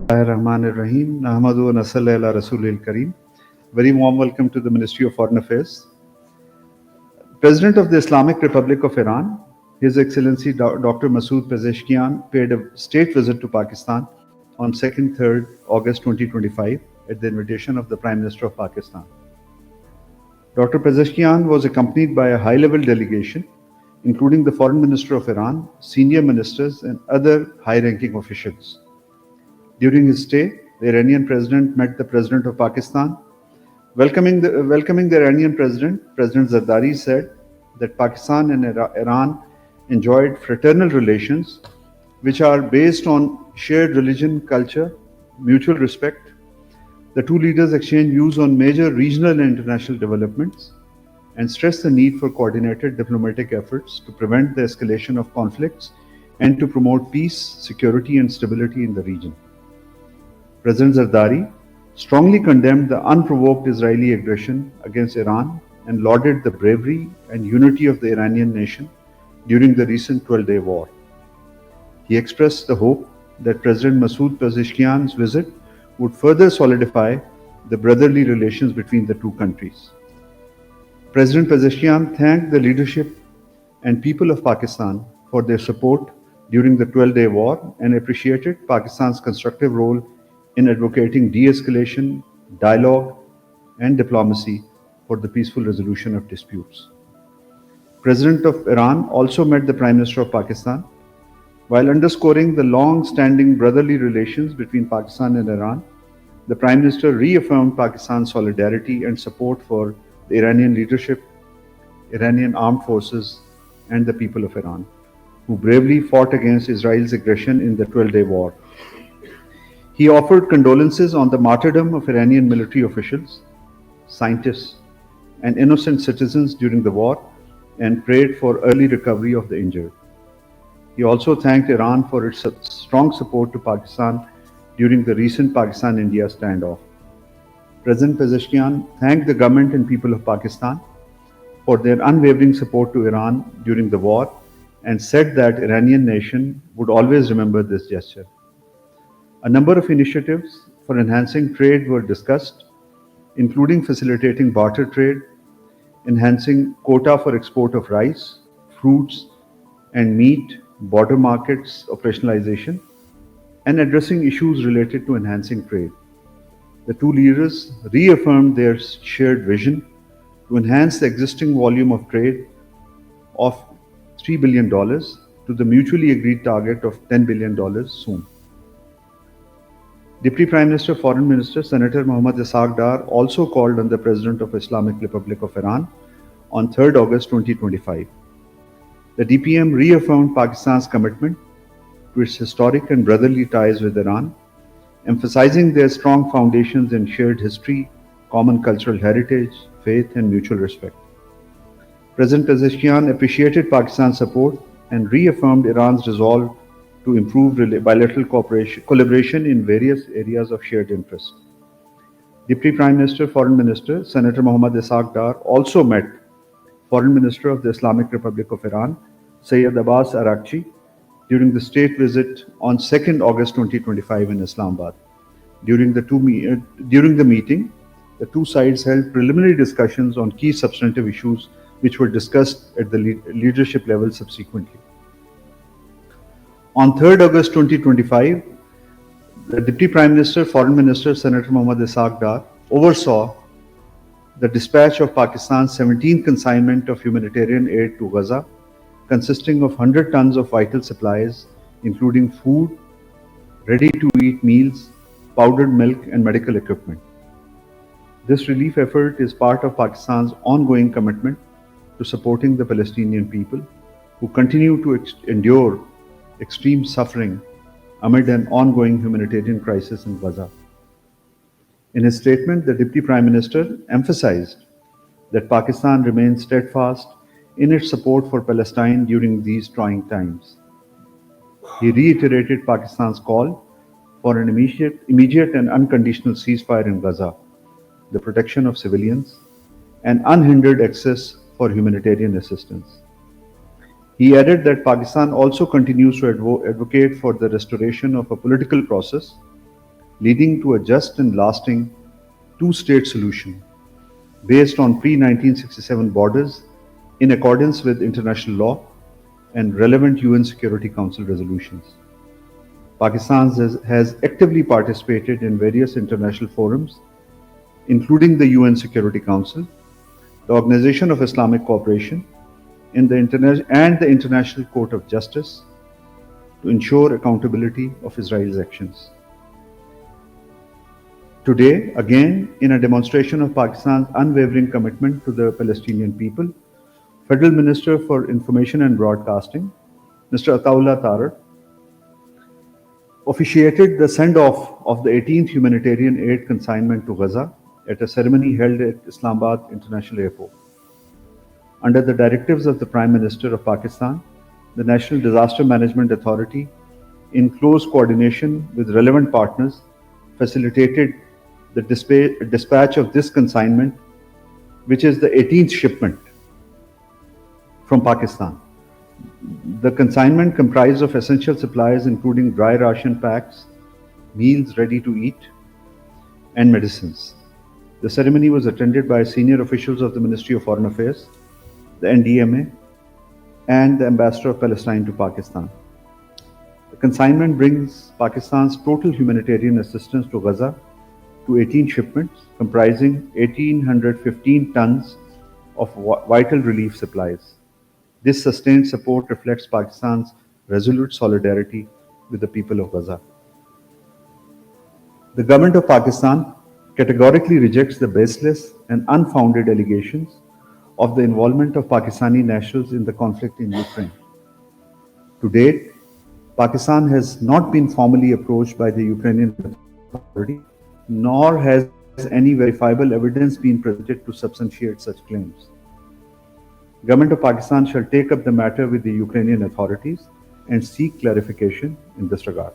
Rahim. Nahmadu wa nasalli ala Rasulil Kareem. Very warm welcome to the Ministry of Foreign Affairs. President of the Islamic Republic of Iran, His Excellency Dr. Masood Pezeshkian, paid a state visit to Pakistan on 2nd 3rd August 2025 at the invitation of the Prime Minister of Pakistan. Dr. Pezeshkian was accompanied by a high-level delegation, including the Foreign Minister of Iran, senior ministers, and other high-ranking officials. During his stay, the Iranian president met the President of Pakistan. Welcoming the Iranian President Zardari said that Pakistan and Iran enjoyed fraternal relations which are based on shared religion, culture, mutual respect. The two leaders exchanged views on major regional and international developments and stressed the need for coordinated diplomatic efforts to prevent the escalation of conflicts and to promote peace, security, and stability in the region. President Zardari strongly condemned the unprovoked Israeli aggression against Iran and lauded the bravery and unity of the Iranian nation during the recent 12-day war. He expressed the hope that President Masood Pezeshkian's visit would further solidify the brotherly relations between the two countries. President Pezeshkian thanked the leadership and people of Pakistan for their support during the 12-day war and appreciated Pakistan's constructive role in advocating de-escalation, dialogue, and diplomacy for the peaceful resolution of disputes. President of Iran also met the Prime Minister of Pakistan. While underscoring the long-standing brotherly relations between Pakistan and Iran, the Prime Minister reaffirmed Pakistan's solidarity and support for the Iranian leadership, Iranian armed forces, and the people of Iran, who bravely fought against Israel's aggression in the 12-day war. He offered condolences on the martyrdom of Iranian military officials, scientists, and innocent citizens during the war and prayed for early recovery of the injured. He also thanked Iran for its strong support to Pakistan during the recent Pakistan-India standoff. President Pezeshkian thanked the government and people of Pakistan for their unwavering support to Iran during the war and said that Iranian nation would always remember this gesture. A number of initiatives for enhancing trade were discussed, including facilitating barter trade, enhancing quota for export of rice, fruits, and meat, border markets operationalization, and addressing issues related to enhancing trade. The two leaders reaffirmed their shared vision to enhance the existing volume of trade of $3 billion to the mutually agreed target of $10 billion soon. Deputy Prime Minister, Foreign Minister, Senator Mohammad Ishaq Dar also called on the President of Islamic Republic of Iran on 3rd August 2025. The DPM reaffirmed Pakistan's commitment to its historic and brotherly ties with Iran, emphasizing their strong foundations in shared history, common cultural heritage, faith, and mutual respect. President Pezeshkian appreciated Pakistan's support and reaffirmed Iran's resolve to improve bilateral collaboration in various areas of shared interest. Deputy Prime Minister, Foreign Minister, Senator Mohammad Ishaq Dar also met Foreign Minister of the Islamic Republic of Iran, Sayyid Abbas Araghchi, during the state visit on 2nd August 2025 in Islamabad. During the meeting, the two sides held preliminary discussions on key substantive issues which were discussed at the leadership level subsequently. On 3rd August 2025, the Deputy Prime Minister, Foreign Minister, Senator Mohammad Ishaq Dar oversaw the dispatch of Pakistan's 17th consignment of humanitarian aid to Gaza, consisting of 100 tons of vital supplies, including food, ready-to-eat meals, powdered milk, and medical equipment. This relief effort is part of Pakistan's ongoing commitment to supporting the Palestinian people, who continue to endure extreme suffering amid an ongoing humanitarian crisis in Gaza. In his statement, the Deputy Prime Minister emphasized that Pakistan remains steadfast in its support for Palestine during these trying times. He reiterated Pakistan's call for an immediate and unconditional ceasefire in Gaza, the protection of civilians, and unhindered access for humanitarian assistance. He added that Pakistan also continues to advocate for the restoration of a political process leading to a just and lasting two-state solution based on pre-1967 borders in accordance with international law and relevant UN Security Council resolutions. Pakistan has actively participated in various international forums, including the UN Security Council, the Organization of Islamic Cooperation, and the International Court of Justice to ensure accountability of Israel's actions. Today, again, in a demonstration of Pakistan's unwavering commitment to the Palestinian people, Federal Minister for Information and Broadcasting, Mr. Tarar, officiated the send-off of the 18th humanitarian aid consignment to Gaza at a ceremony held at Islamabad International Airport. Under the directives of the Prime Minister of Pakistan, the National Disaster Management Authority, in close coordination with relevant partners, facilitated the dispatch of this consignment, which is the 18th shipment from Pakistan. The consignment comprised of essential supplies including dry ration packs, meals ready to eat, and medicines. The ceremony was attended by senior officials of the Ministry of Foreign Affairs, the NDMA, and the Ambassador of Palestine to Pakistan. The consignment brings Pakistan's total humanitarian assistance to Gaza to 18 shipments comprising 1,815 tons of vital relief supplies. This sustained support reflects Pakistan's resolute solidarity with the people of Gaza. The government of Pakistan categorically rejects the baseless and unfounded allegations of the involvement of Pakistani nationals in the conflict in Ukraine. To date, Pakistan has not been formally approached by the Ukrainian authority, nor has any verifiable evidence been presented to substantiate such claims. Government of Pakistan shall take up the matter with the Ukrainian authorities and seek clarification in this regard.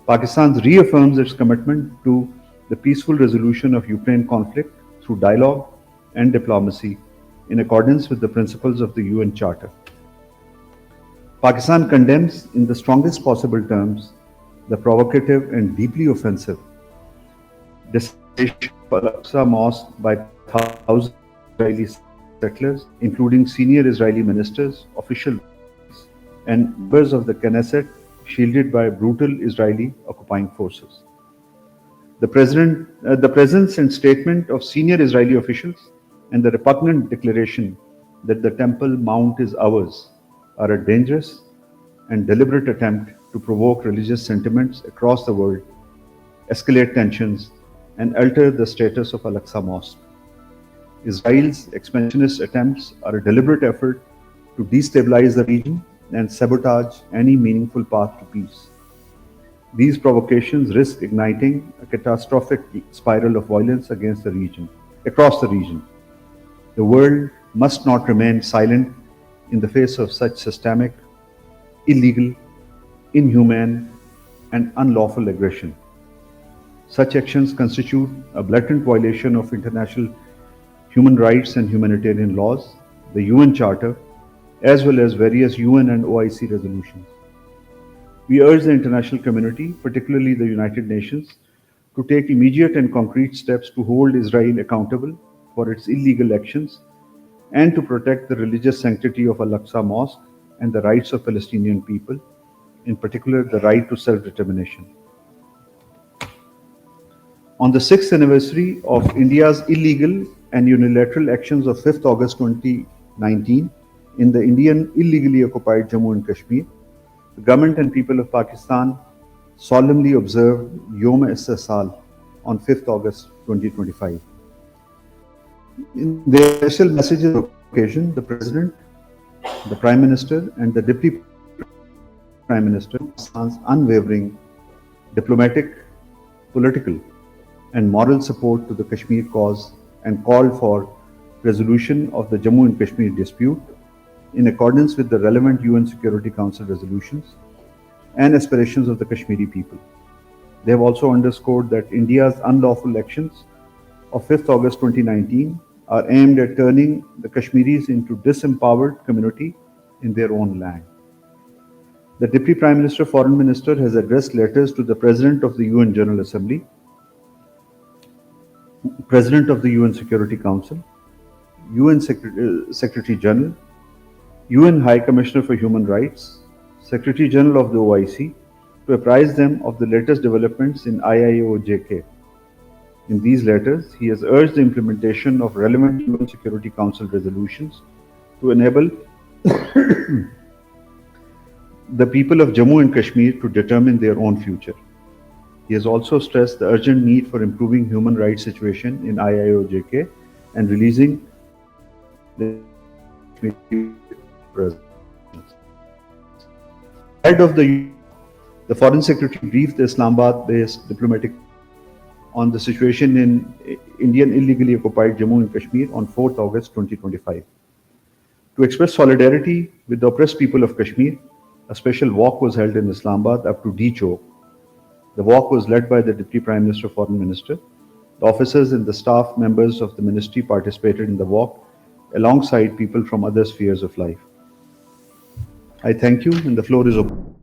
Pakistan reaffirms its commitment to the peaceful resolution of Ukraine conflict through dialogue and diplomacy in accordance with the principles of the UN Charter. Pakistan condemns in the strongest possible terms the provocative and deeply offensive destruction of Al-Aqsa Mosque by thousands of Israeli settlers, including senior Israeli ministers, officials, and members of the Knesset, shielded by brutal Israeli occupying forces. The presence and statement of senior Israeli officials and the repugnant declaration that the Temple Mount is ours are a dangerous and deliberate attempt to provoke religious sentiments across the world, escalate tensions, and alter the status of Al-Aqsa Mosque. Israel's expansionist attempts are a deliberate effort to destabilize the region and sabotage any meaningful path to peace. These provocations risk igniting a catastrophic spiral of violence across the region. The world must not remain silent in the face of such systemic, illegal, inhumane, and unlawful aggression. Such actions constitute a blatant violation of international human rights and humanitarian laws, the UN Charter, as well as various UN and OIC resolutions. We urge the international community, particularly the United Nations, to take immediate and concrete steps to hold Israel accountable for its illegal actions and to protect the religious sanctity of Al-Aqsa Mosque and the rights of Palestinian people, in particular the right to self-determination. On the 6th anniversary of India's illegal and unilateral actions of 5th August 2019 in the Indian illegally occupied Jammu and Kashmir, the government and people of Pakistan solemnly observed Yom-e-Istisal on 5th August 2025. In their special messages of occasion, the President, the Prime Minister, and the Deputy Prime Minister Pakistan's unwavering diplomatic, political, and moral support to the Kashmir cause and called for resolution of the Jammu and Kashmir dispute in accordance with the relevant UN Security Council resolutions and aspirations of the Kashmiri people. They have also underscored that India's unlawful actions of 5th August 2019 are aimed at turning the Kashmiris into disempowered community in their own land. The Deputy Prime Minister, Foreign Minister has addressed letters to the President of the UN General Assembly, President of the UN Security Council, UN Secretary General, UN High Commissioner for Human Rights, Secretary General of the OIC, to apprise them of the latest developments in IIO-JK. In these letters, he has urged the implementation of relevant UN Security Council resolutions to enable the people of Jammu and Kashmir to determine their own future. He has also stressed the urgent need for improving human rights situation in IIO-JK and releasing the presence. Ahead of the Foreign Secretary briefed the Islamabad-based diplomatic on the situation in Indian illegally occupied Jammu and Kashmir on 4th August 2025. To express solidarity with the oppressed people of Kashmir, a special walk was held in Islamabad up to D Chowk. The walk was led by the Deputy Prime Minister, Foreign Minister. The officers and the staff members of the ministry participated in the walk alongside people from other spheres of life. I thank you, and the floor is open.